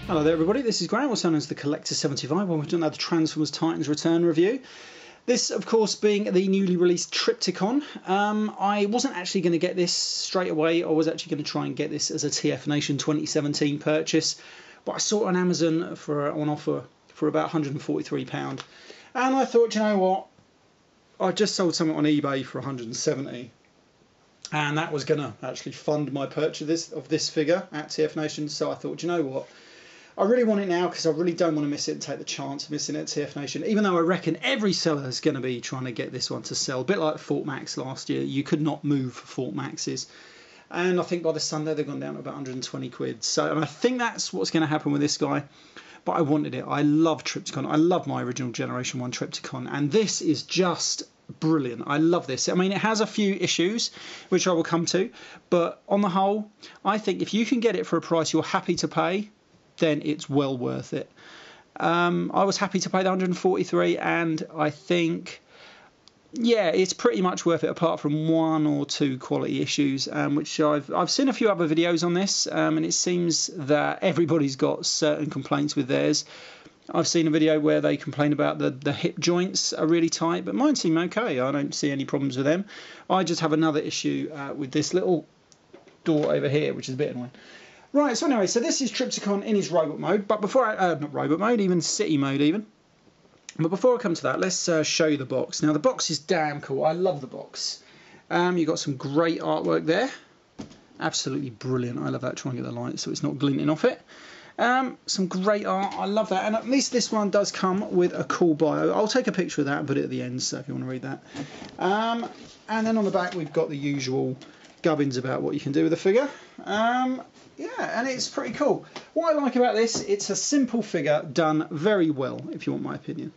Hello there everybody, this is Graham, also known as the Collector 75, where we've done the Transformers Titans Return review. This, of course, being the newly released Trypticon. I wasn't actually going to get this straight away. I was actually going to try and get this as a TF Nation 2017 purchase, but I saw it on Amazon on offer for about £143. And I thought, you know what, I just sold something on eBay for 170, and that was going to actually fund my purchase of this figure at TF Nation. So I thought, you know what, I really want it now because I really don't want to miss it and take the chance of missing it at TF Nation, even though I reckon every seller is going to be trying to get this one to sell. A bit like Fort Max last year. You could not move for Fort Maxes. And I think by the Sunday they've gone down to about 120 quid. So, and I think that's what's going to happen with this guy. But I wanted it. I love Trypticon. I love my original Generation 1 Trypticon. And this is just brilliant. I love this. I mean, it has a few issues, which I will come to. But on the whole, I think if you can get it for a price you're happy to pay, then it's well worth it. I was happy to pay the 143, and I think, yeah, it's pretty much worth it, apart from one or two quality issues, which I've seen a few other videos on this, and it seems that everybody's got certain complaints with theirs. I've seen a video where they complain about the hip joints are really tight, but mine seem okay. I don't see any problems with them. I just have another issue with this little door over here, which is a bit annoying. Right, so anyway, so this is Trypticon in his robot mode, but before not robot mode, even city mode even. But before I come to that, let's show you the box. Now the box is damn cool. I love the box. You've got some great artwork there. Absolutely brilliant. I love that. Try and get the light so it's not glinting off it. Some great art. I love that. And at least this one does come with a cool bio. I'll take a picture of that and put it at the end, so if you want to read that. And then on the back we've got the usual gubbins about what you can do with the figure. Yeah, and it's pretty cool. What I like about this, it's a simple figure done very well, if you want my opinion.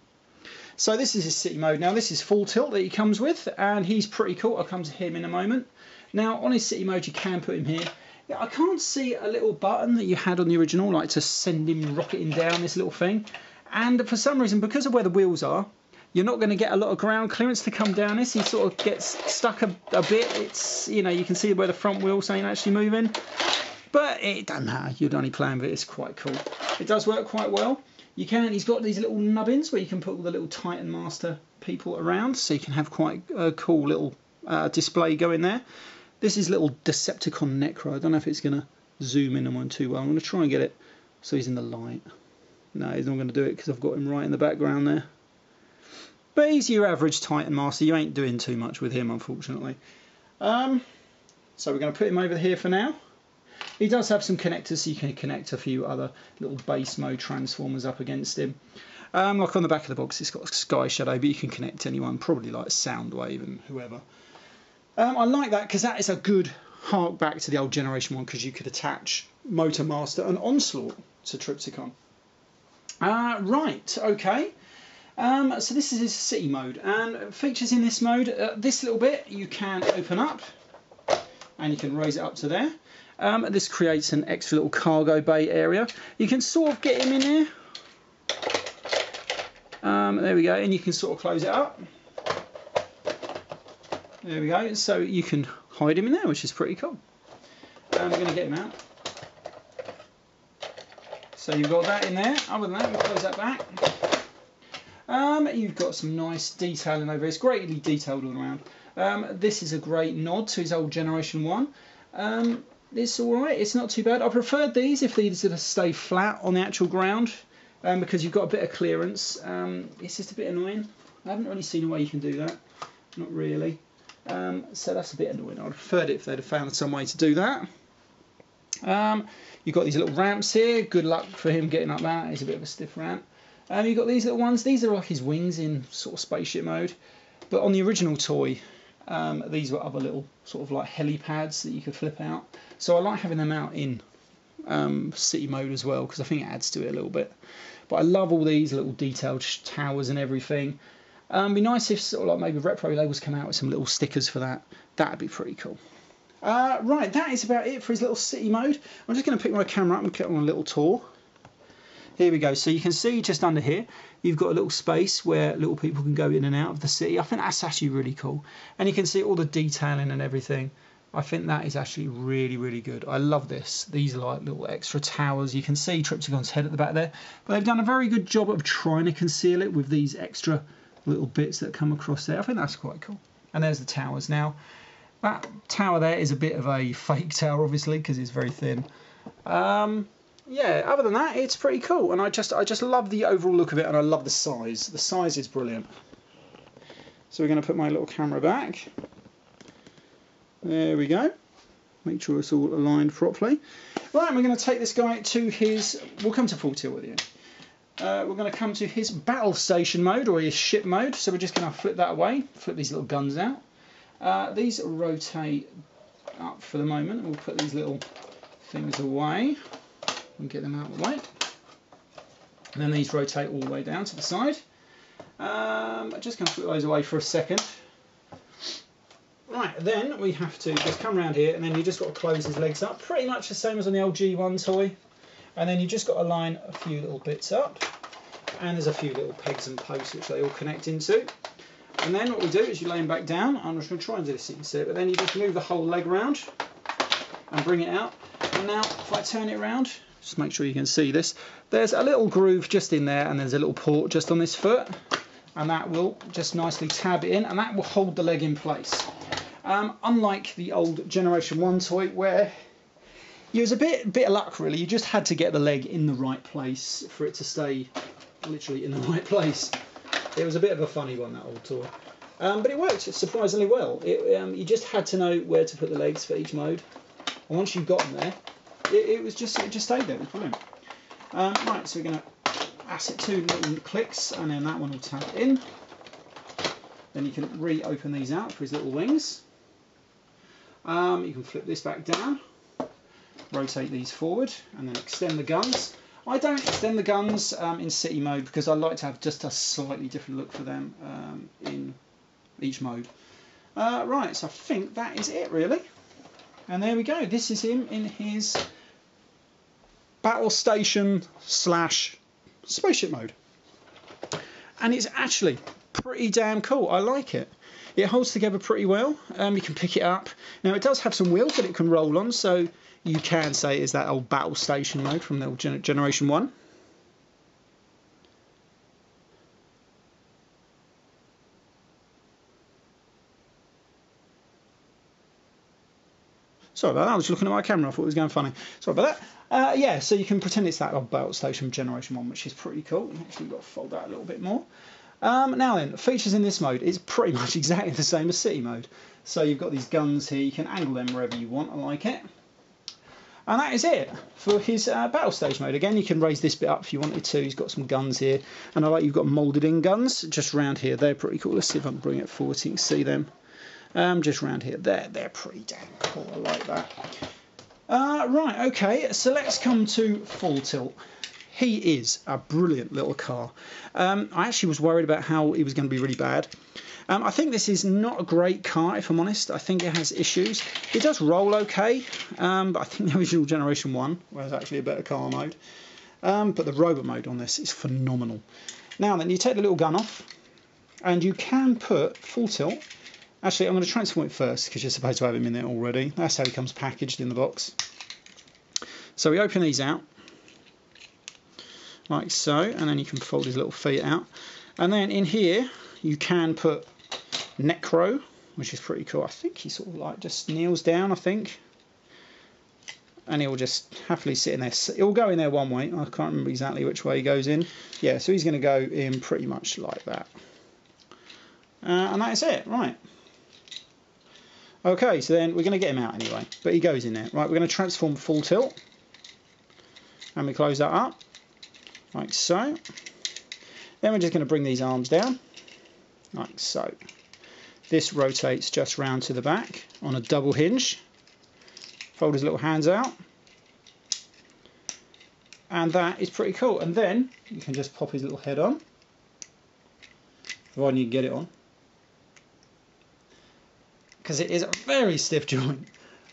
So this is his city mode. Now this is full tilt that he comes with, and he's pretty cool. I'll come to him in a moment. Now on his city mode you can put him here. Yeah, I can't see a little button that you had on the original, like to send him rocketing down this little thing. And for some reason, because of where the wheels are, you're not going to get a lot of ground clearance to come down this. He sort of gets stuck a bit. It's, you know, you can see where the front wheels ain't actually moving. But it doesn't matter, you're only playing with it, it's quite cool. It does work quite well. He's got these little nubbins where you can put all the little Titan Master people around, so you can have quite a cool little display going there. This is little Decepticon Necro. I don't know if it's going to zoom in on one too well. I'm going to try and get it so he's in the light. No, he's not going to do it because I've got him right in the background there. But he's your average Titan Master. You ain't doing too much with him, unfortunately. So we're going to put him over here for now. He does have some connectors, so you can connect a few other little base mode transformers up against him. Like on the back of the box, it's got Sky Shadow, but you can connect anyone, probably like Soundwave and whoever. I like that because that is a good hark back to the old Generation 1, because you could attach Motor Master and Onslaught to Trypticon. Right, okay. So this is his city mode, and features in this mode, this little bit you can open up, and you can raise it up to there. This creates an extra little cargo bay area. You can sort of get him in there. There we go, and you can sort of close it up. There we go, so you can hide him in there, which is pretty cool. We're going to get him out. So you've got that in there. Other than that, we'll close that back. You've got some nice detailing over here. It's greatly detailed all around. This is a great nod to his old Generation 1. It's alright, it's not too bad. I preferred these if these would stay flat on the actual ground, because you've got a bit of clearance. It's just a bit annoying. I haven't really seen a way you can do that. Not really. So that's a bit annoying. I'd have preferred it if they'd have found some way to do that. You've got these little ramps here. Good luck for him getting up that. It's a bit of a stiff ramp. You've got these little ones. These are like his wings in sort of spaceship mode. But on the original toy, these were other little sort of like helipads that you could flip out. So I like having them out in city mode as well, because I think it adds to it a little bit. But I love all these little detailed towers and everything. It'd be nice if sort of like maybe Repro labels come out with some little stickers for that. That'd be pretty cool. Right, that is about it for his little city mode. I'm just going to pick my camera up and get on a little tour. Here we go. So you can see just under here, you've got a little space where little people can go in and out of the city. I think that's actually really cool. And you can see all the detailing and everything. I think that is actually really, really good. I love this. These are like little extra towers. You can see Trypticon's head at the back there. But they've done a very good job of trying to conceal it with these extra little bits that come across there. I think that's quite cool. And there's the towers. Now, that tower there is a bit of a fake tower, obviously, because it's very thin. Yeah, other than that, it's pretty cool. And I just love the overall look of it, and I love the size. The size is brilliant. So we're going to put my little camera back. There we go. Make sure it's all aligned properly. Right, and we're going to take this guy to his... We'll come to full tilt with you. We're going to come to his battle station mode, or his ship mode. So we're just going to flip that away, flip these little guns out. These rotate up for the moment. We'll put these little things away and get them out of the way. And then these rotate all the way down to the side. I'm just going to put those away for a second. Right, then we have to just come around here, and then you just got to close his legs up, pretty much the same as on the old G1 toy. And then you just got to line a few little bits up, and there's a few little pegs and posts which they all connect into. And then what we do is you lay him back down. I'm just going to try and do this so you can see it, but then you just move the whole leg round and bring it out. And now if I turn it around, just make sure you can see this, there's a little groove just in there, and there's a little port just on this foot, and that will just nicely tab it in, and that will hold the leg in place. Unlike the old Generation 1 toy, where it was a bit of luck really, you just had to get the leg in the right place for it to stay literally in the right place. It was a bit of a funny one, that old toy. But it worked surprisingly well. You just had to know where to put the legs for each mode. And once you got them there, it just stayed there. It was brilliant. Right, so we're going to asset 2 little clicks, and then that one will tap in. Then you can reopen these out for his little wings. You can flip this back down, rotate these forward, and then extend the guns. I don't extend the guns in city mode because I like to have just a slightly different look for them in each mode. Right, so I think that is it really. And there we go. This is him in his battle station / spaceship mode. And it's actually pretty damn cool. I like it. It holds together pretty well. You can pick it up. Now it does have some wheels that it can roll on, so you can say it is that old battle station mode from the old Generation 1. Sorry about that, I was looking at my camera, I thought it was going funny. Sorry about that. Yeah, so you can pretend it's that old battle station from Generation 1, which is pretty cool. Actually, you've got to fold that a little bit more. Now then, features in this mode is pretty much exactly the same as city mode. So you've got these guns here, you can angle them wherever you want, I like it. And that is it for his battle stage mode. Again, you can raise this bit up if you wanted to. He's got some guns here, and I like you've got moulded in guns just round here. They're pretty cool. Let's see if I can bring it forward so you can see them. Just round here. They're pretty damn cool. I like that. Right, okay, so let's come to Full Tilt. He is a brilliant little car. I actually was worried about how he was going to be really bad. I think this is not a great car, if I'm honest. I think it has issues. It does roll okay, but I think the original Generation 1 was actually a better car mode. But the robot mode on this is phenomenal. Now then, you take the little gun off, and you can put Full Tilt. Actually, I'm going to transform it first, because you're supposed to have him in there already. That's how he comes packaged in the box. So we open these out, like so, and then you can fold his little feet out. And then in here, you can put Necro, which is pretty cool. I think he sort of like just kneels down, I think. And he'll just happily sit in there. He'll go in there one way. I can't remember exactly which way he goes in. Yeah, so he's going to go in pretty much like that. And that is it, right. Okay, so then we're going to get him out anyway. But he goes in there. Right, we're going to transform Full Tilt. And we close that up, like so. Then we're just going to bring these arms down, like so. This rotates just round to the back on a double hinge. Fold his little hands out. And that is pretty cool. And then you can just pop his little head on, providing you can get it on, because it is a very stiff joint.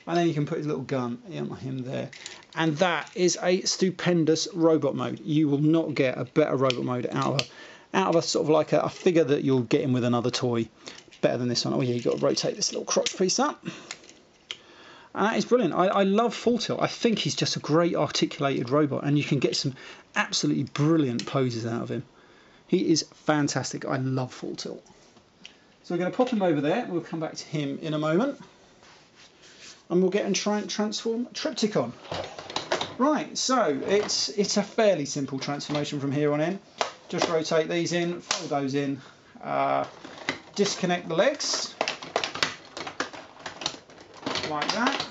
And then you can put his little gun on him there. And that is a stupendous robot mode. You will not get a better robot mode out of a sort of like a figure that you'll get in with another toy better than this one. Oh yeah, you've got to rotate this little crotch piece up. And that is brilliant. I love Full Tilt. I think he's just a great articulated robot, and you can get some absolutely brilliant poses out of him. He is fantastic. I love Full Tilt. So we're going to pop him over there. We'll come back to him in a moment. And we'll get and try and transform Trypticon. Right, so it's a fairly simple transformation from here on in. Just rotate these in, fold those in, disconnect the legs, like that.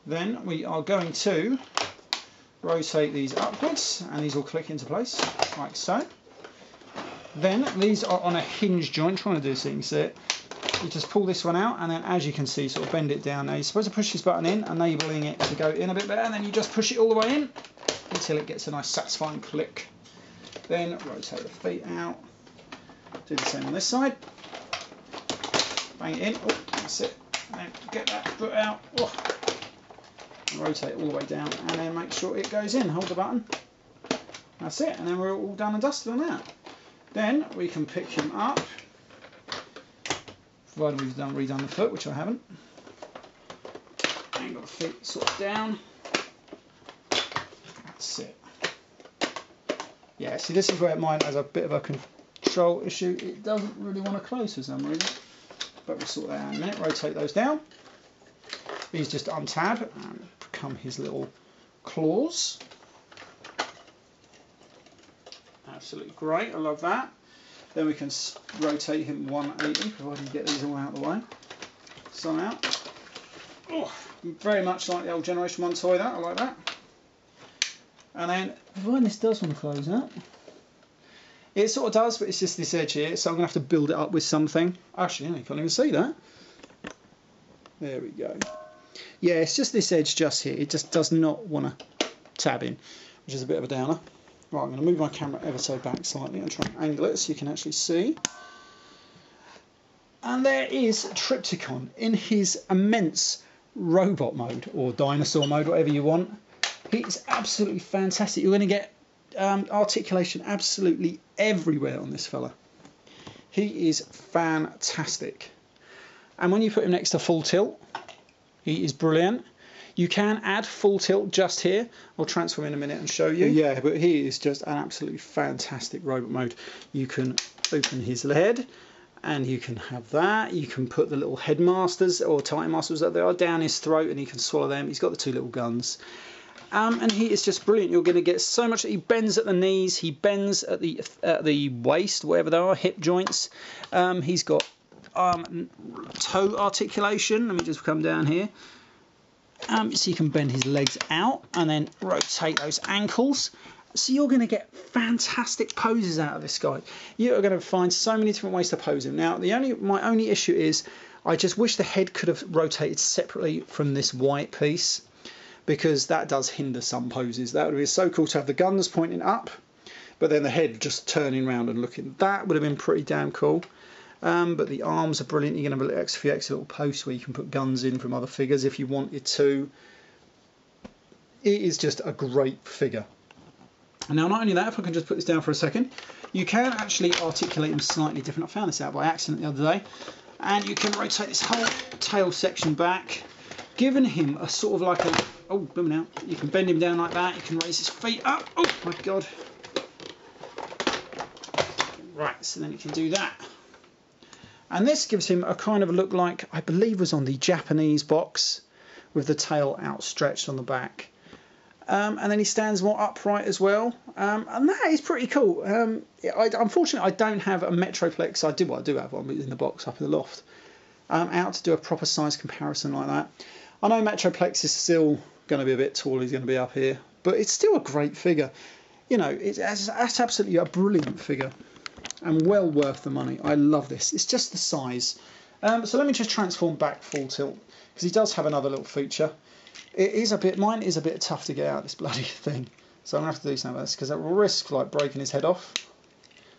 Then we are going to rotate these upwards, and these will click into place, like so. Then these are on a hinge joint, trying to do so you can see it. You just pull this one out, and then as you can see, sort of bend it down. Now you're supposed to push this button in, enabling it to go in a bit better, and then you just push it all the way in until it gets a nice satisfying click. Then rotate the feet out. Do the same on this side. Bang it in. Oh, that's it. And then get that foot out. Oh. And rotate all the way down, and then make sure it goes in. Hold the button. That's it, and then we're all done and dusted on that. Then we can pick him up, provided we've redone the foot, which I haven't. And got the feet sort of down. That's it. Yeah, see, this is where mine has a bit of a control issue. It doesn't really want to close for some reason, but we'll sort that out in a minute. Rotate those down. These just untab and become his little claws. Absolutely great, I love that. Then we can rotate him 180, provided you get these all out of the way. Some out. Oh, very much like the old Generation 1 toy, that, I like that. And then, provided this does want to close out, it sort of does, but it's just this edge here, so I'm going to have to build it up with something. Actually, you can't even see that. There we go. Yeah, it's just this edge just here. It just does not want to tab in, which is a bit of a downer. Right, I'm going to move my camera ever so back slightly and try and angle it so you can actually see. And there is Trypticon in his immense robot mode, or dinosaur mode, whatever you want. He is absolutely fantastic. You're going to get articulation absolutely everywhere on this fella. He is fantastic. And when you put him next to Full Tilt, he is brilliant. You can add Full Tilt just here. I'll transform in a minute and show you. Yeah, but he is just an absolutely fantastic robot mode. You can open his head, and you can have that. You can put the little headmasters or Titan masters that they are down his throat, and he can swallow them. He's got the two little guns. And he is just brilliant. You're going to get so much. He bends at the knees. He bends at the waist, wherever they are, hip joints. He's got toe articulation. Let me just come down here. So you can bend his legs out and then rotate those ankles. So you're going to get fantastic poses out of this guy. You are going to find so many different ways to pose him. Now, my only issue is I just wish the head could have rotated separately from this white piece, because that does hinder some poses. That would be so cool to have the guns pointing up, but then the head just turning around and looking. That would have been pretty damn cool. But the arms are brilliant. You're going to have a few extra little posts where you can put guns in from other figures if you wanted to. It is just a great figure. And now, not only that, if I can just put this down for a second, you can actually articulate them slightly different. I found this out by accident the other day. And you can rotate this whole tail section back, giving him a sort of like a... Oh, boom now. You can bend him down like that. You can raise his feet up. Oh, my God. Right, so then you can do that. And this gives him a kind of look like, I believe was on the Japanese box, with the tail outstretched on the back. And then he stands more upright as well. And that is pretty cool. Unfortunately, I don't have a Metroplex. I do have one in the box up in the loft. Out to do a proper size comparison like that. I know Metroplex is still going to be a bit tall. He's going to be up here. But it's still a great figure. You know, it's absolutely a brilliant figure. And well worth the money. I love this. It's just the size. So let me just transform back Full Tilt, because he does have another little feature. Mine is a bit tough to get out of this bloody thing. So I'm going to have to do something about this, because it will risk like breaking his head off.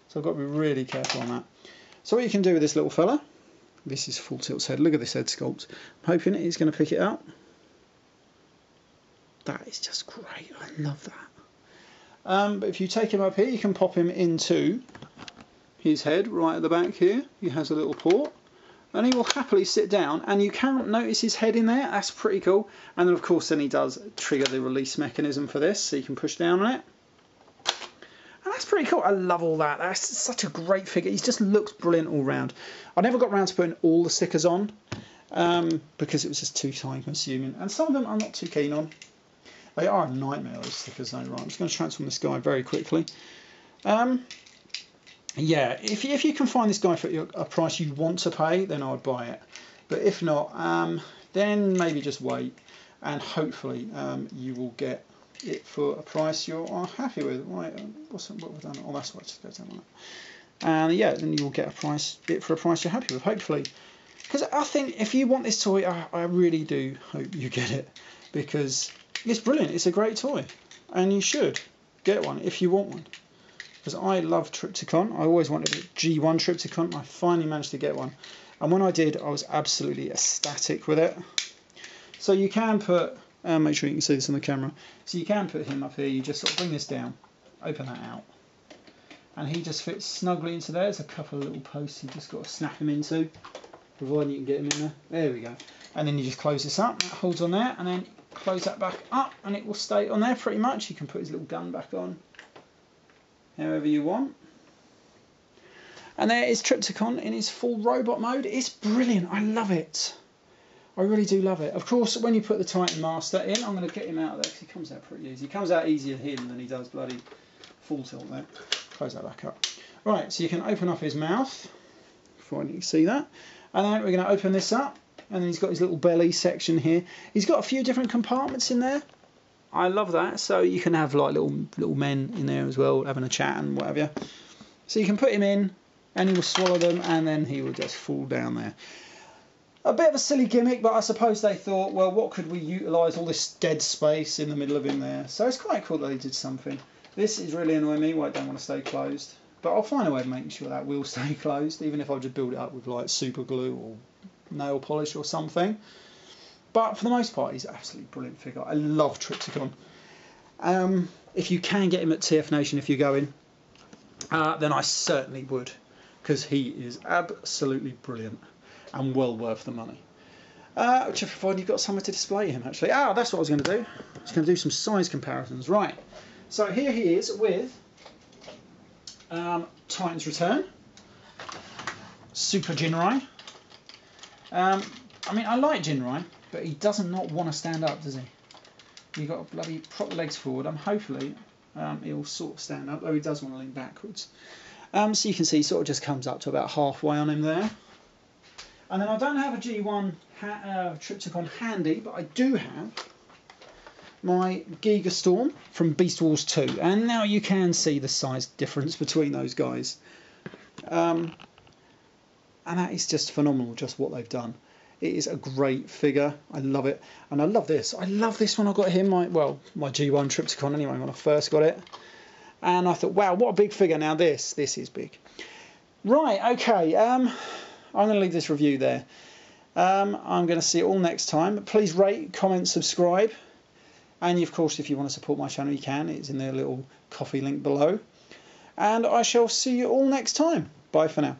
So I've got to be really careful on that. So what you can do with this little fella, this is Full Tilt's head. Look at this head sculpt. I'm hoping he's going to pick it up. That is just great. I love that. But if you take him up here, you can pop him into his head right at the back here. He has a little port. and he will happily sit down, and you can notice his head in there. That's pretty cool. And then of course then he does trigger the release mechanism for this, so you can push down on it. And that's pretty cool. I love all that. That's such a great figure. He just looks brilliant all round. I never got around to putting all the stickers on because it was just too time consuming, and some of them I'm not too keen on. They are a nightmare, those stickers though. Right, I'm just going to transform this guy very quickly. Yeah, if you can find this guy for a price you want to pay, then I would buy it. But if not, then maybe just wait, and hopefully you will get it for a price you are happy with. Right, what have we done? Oh, that's what just goes down on it. And yeah, then you'll get it for a price you're happy with, hopefully. Because I think if you want this toy, I really do hope you get it, because it's brilliant. It's a great toy, and you should get one if you want one. Because I love Trypticon. I always wanted a G1 Trypticon. I finally managed to get one, and when I did, I was absolutely ecstatic with it. So you can put, make sure you can see this on the camera. So you can put him up here. You just sort of bring this down, open that out, and he just fits snugly into there. There's a couple of little posts you just got to snap him into, providing you can get him in there. There we go. And then you just close this up. That holds on there, and then close that back up, and it will stay on there pretty much. You can put his little gun back on however you want. And there is Trypticon in his full robot mode. It's brilliant. I love it. I really do love it. Of course, when you put the Titan Master in, I'm going to get him out of there because he comes out pretty easy. He comes out easier hidden than he does bloody full tilt there. Close that back up. Right, so you can open up his mouth. Before you can see that. And then we're going to open this up. And then he's got his little belly section here. He's got a few different compartments in there. I love that. So you can have like little men in there as well, having a chat and whatever. So you can put him in, and he will swallow them, and then he will just fall down there. A bit of a silly gimmick, but I suppose they thought, well, what could we utilise all this dead space in the middle of him there? So it's quite cool that they did something. This is really annoying me, why I don't want to stay closed. But I'll find a way of making sure that will stay closed, even if I just build it up with like super glue or nail polish or something. But for the most part, he's an absolutely brilliant figure. I love Trypticon. If you can get him at TF Nation if you're going, then I certainly would, because he is absolutely brilliant and well worth the money. Which I find you've got somewhere to display him actually. That's what I was going to do. I was going to do some size comparisons. Right, so here he is with Titan's Return, Super Jinrai. I mean, I like Jinrai, but he does not want to stand up, does he? You've got to bloody prop the legs forward. Hopefully he'll sort of stand up, though he does want to lean backwards. So you can see he sort of just comes up to about halfway on him there. And then I don't have a G1 Trypticon handy, but I do have my Giga Storm from Beast Wars 2. And now you can see the size difference between those guys. And that is just phenomenal, just what they've done. It is a great figure. I love it. And I love this. I love this when I got him, my G1 Trypticon anyway, when I first got it. And I thought, wow, what a big figure. Now this is big. Right, okay. I'm going to leave this review there. I'm going to see you all next time. Please rate, comment, subscribe. And of course, if you want to support my channel, you can. It's in the little coffee link below. And I shall see you all next time. Bye for now.